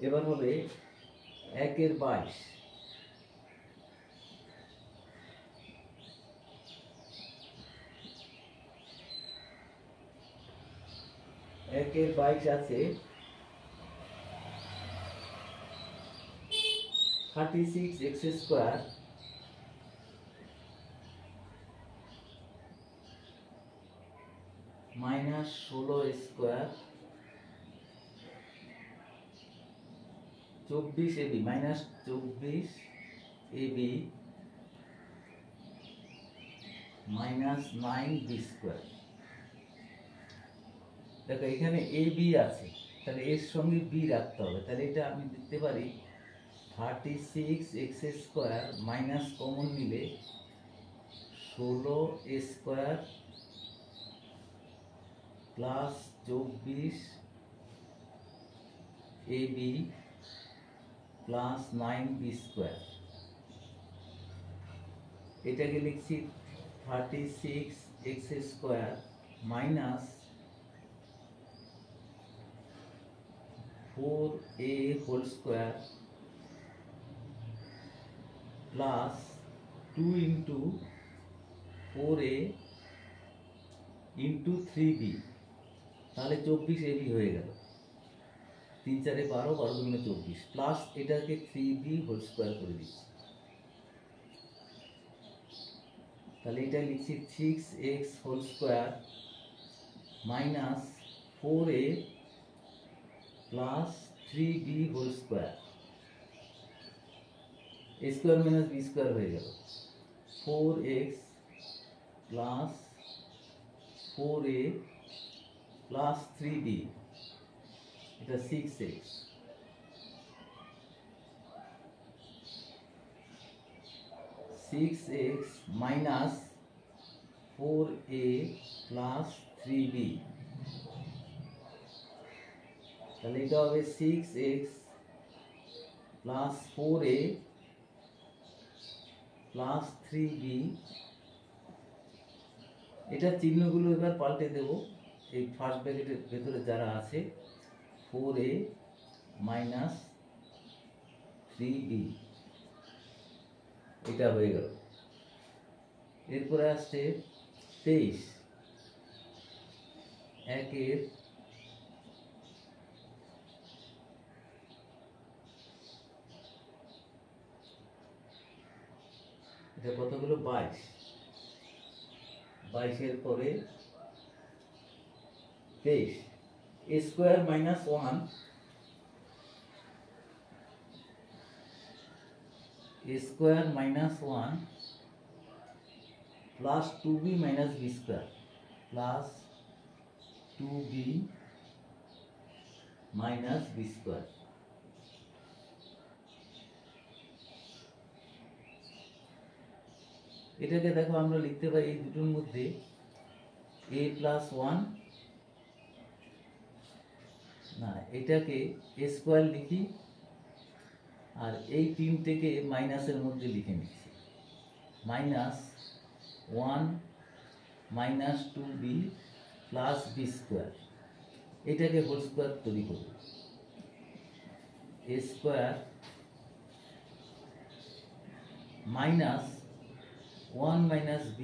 এবার হবে 1/22, আছে 36x² minus 16² 24ab minus 24ab minus 9b²। দেখো এখানে ab আছে, তাহলে এর সঙ্গে b রাখতে হবে। তাহলে এটা আমি লিখতে পারি 36x² মাইনাস কমন নিলে 16a² plus 24ab plus 9b²। এটাকে লিখছি 36x² minus 4a whole square plus 2 into 4a into 3b, তাহলে 24ab হয়ে গেল। 3 4 12, 12 দুগুণে 24, প্লাস এটাকে 3b হোল স্কোয়ার করে দিচ্ছি। তাহলে এটা লিখছি 6x whole square minus 4a plus 3b whole square, a square minus b square হয়ে গেল। 4x plus 4a plus 3b, এটা 6x, 6x minus 4a plus 3b, তাহলে এটা হবে 6x plus 4a plus 3b। এটা চিহ্নগুলো এবার পাল্টে দেব। এই ফার্স্ট ব্র্যাকেটের ভেতরে যারা আছে 4a মাইনাস 3b, এটা হয়ে গেল। এরপরে আসছে 23, 1 এটা কতগুলো 22, 22 এর পরে 23, a square minus 1 a square minus 1 plus 2b minus b square plus 2b minus b square. এটাকে দেখো আমরা লিখতে পারি এই দুটোর মধ্যে a প্লাস 1, না এটাকে a স্কোয়ার লিখি, আর এই তিনটেকে মাইনাসের মধ্যে লিখে নিচ্ছি। Minus 1 minus 2b plus b square, এটাকে হোল স্কোয়ার তৈরি করব। a square minus 1 minus b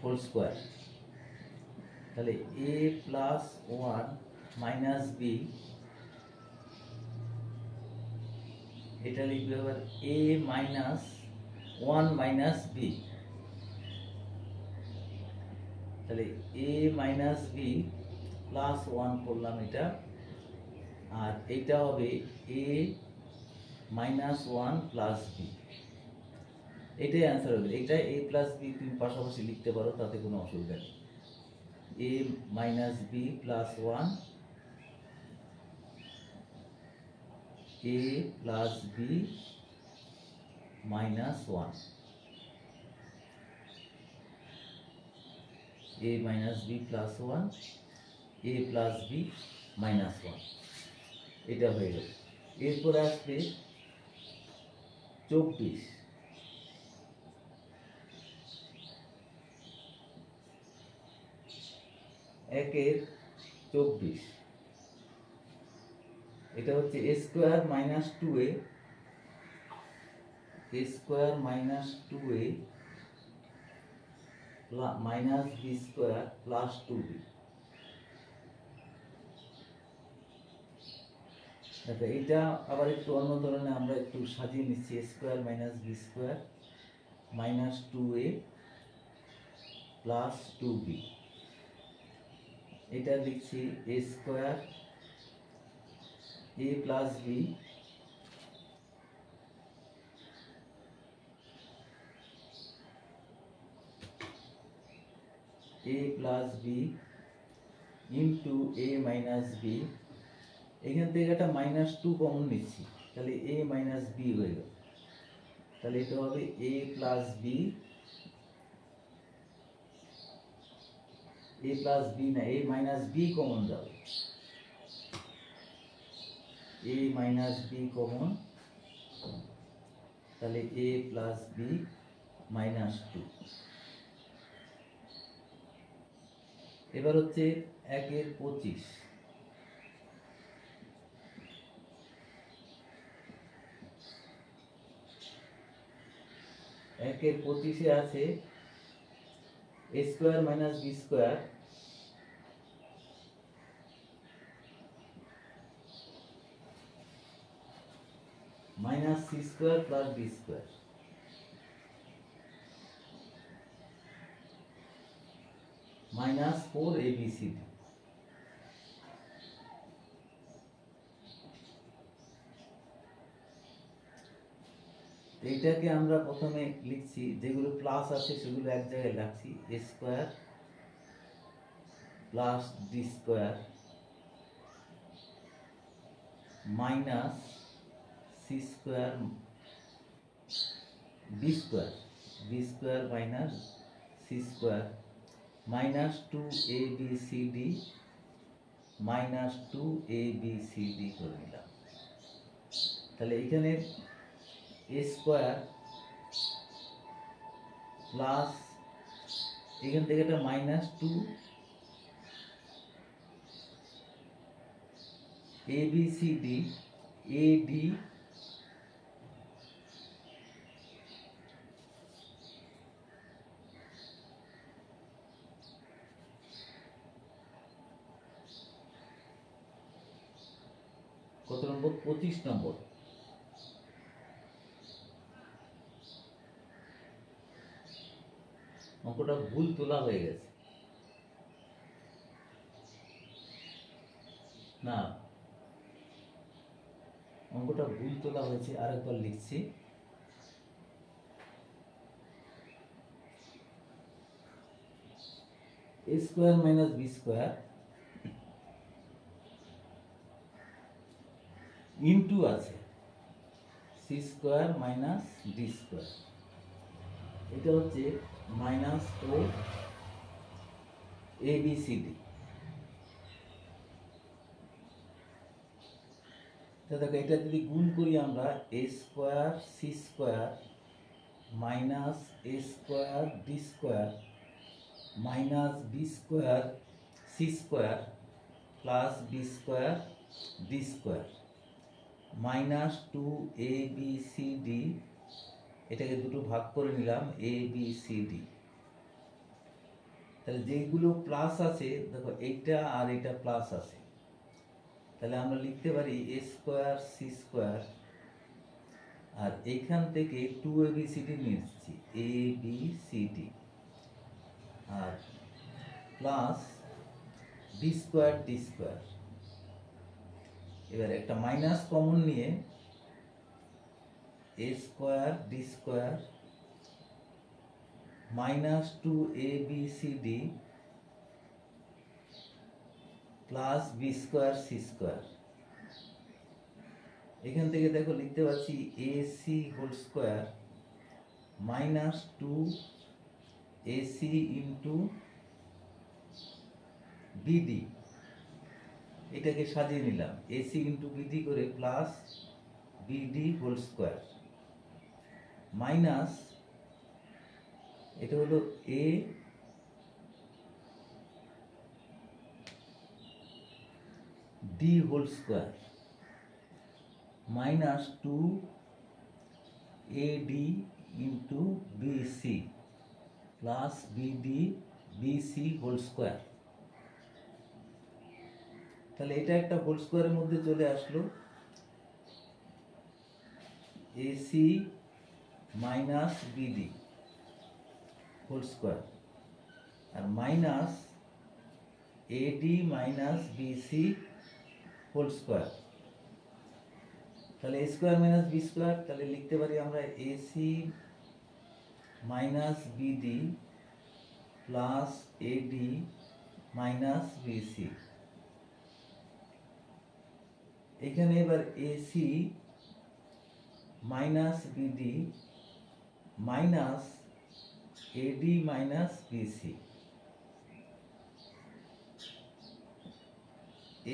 whole square, তাহলে a প্লাস 1 মাইনাস b, এটা লিখবে আবার a মাইনাস 1 মাইনাস b, তাহলে a মাইনাস b প্লাস 1 করলাম এটা, আর এটা হবে a মাইনাস 1 প্লাস b, এটাই অ্যান্সার হবে। এটা a প্লাস b তুমি পাশাপাশি লিখতে পারো, তাতে কোনো অসুবিধা নেই। a minus b plus 1, a plus b minus 1, a minus b plus 1, a plus b minus 1, এটা হয়ে গেল। এরপরে আসবে 24, 1 24, এটা হচ্ছে a square minus 2a, a square minus 2a minus b square plus 2b। দেখো এটা আবার একটু অন্য ধরনের আমরা একটু সাজিয়ে নিচ্ছি। a square minus b square minus 2a plus 2b। এটা লিখছি a square a plus b a plus b into a minus b। এখান থেকে একটা মাইনাস 2 কমন নিচ্ছি, তাহলে a মাইনাস b হয়ে গেল। তাহলে এটা হবে a plus b, a plus b না a মাইনাস b কমন যাবে, a মাইনাস b কমন, তাহলে a প্লাস b মাইনাস 2। এবার হচ্ছে 1/25। একের 25-এ আছে a square minus b square minus c square plus b square minus 4abcd। এইটাকে আমরা প্রথমে লিখছি, যেগুলো প্লাস আছে সেগুলো এক জায়গায় রাখছি, a square plus d square minus c square b square minus c square minus 2abcd minus 2abcd করে নিলাম। তাহলে এখানে a স্কয়ার প্লাস এখান থেকে একটা মাইনাস 2 abcd ad কত নম্বর? 25 নম্বর। অঙ্কটা ভুল তোলা হয়ে গেছে, না অঙ্কটা ভুল তোলা হয়েছে, আরেকবার লিখছি। a square minus b square into আছে c square minus d square, এটা হচ্ছে মাইনাস 4 abcd। দেখো এটা যদি গুণ করি আমরা, a square c square minus a square d square minus b square c square plus b square d square minus 2abcd, এটাকে দুটো ভাগ করে নিলাম abcd। তাহলে যেগুলো প্লাস আছে, দেখো এইটা আর এটা প্লাস আছে, তাহলে আমরা লিখতে পারি a স্কয়ার c স্কয়ার, আর এইখান থেকে 2abcd নিচ্ছি abcd, আর plus d square d square. এবার একটা মাইনাস কমন নিয়ে a square d square minus 2abcd plus b square c square. এখান থেকে দেখো লিখতে পাচ্ছি ac whole square minus 2ac into bd, এটাকে সাজিয়ে নিলাম ac ইন্টু bd করে plus bd whole square minus এটা হলো a d whole square minus 2AD into BC plus BC whole square. তাহলে এটা একটা হোল স্কোয়ারের মধ্যে চলে আসলো, AC minus BD whole square আর minus AD minus BC whole square. তাহলে a square minus b square, তাহলে লিখতে পারি আমরা AC minus BD plus AD minus BC। এখানে এবার AC minus BD minus AD minus BC,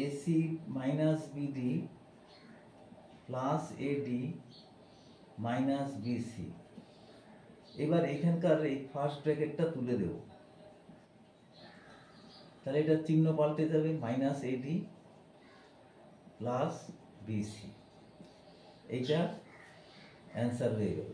AC minus BD plus AD minus BC। এবার এখানকার এই ফার্স্ট ব্র্যাকেটটা তুলে দেব, তাহলে এটা চিহ্ন পাল্টে যাবে, মাইনাস AD প্লাস BC। এইটা অ্যান্সার হয়ে গেল।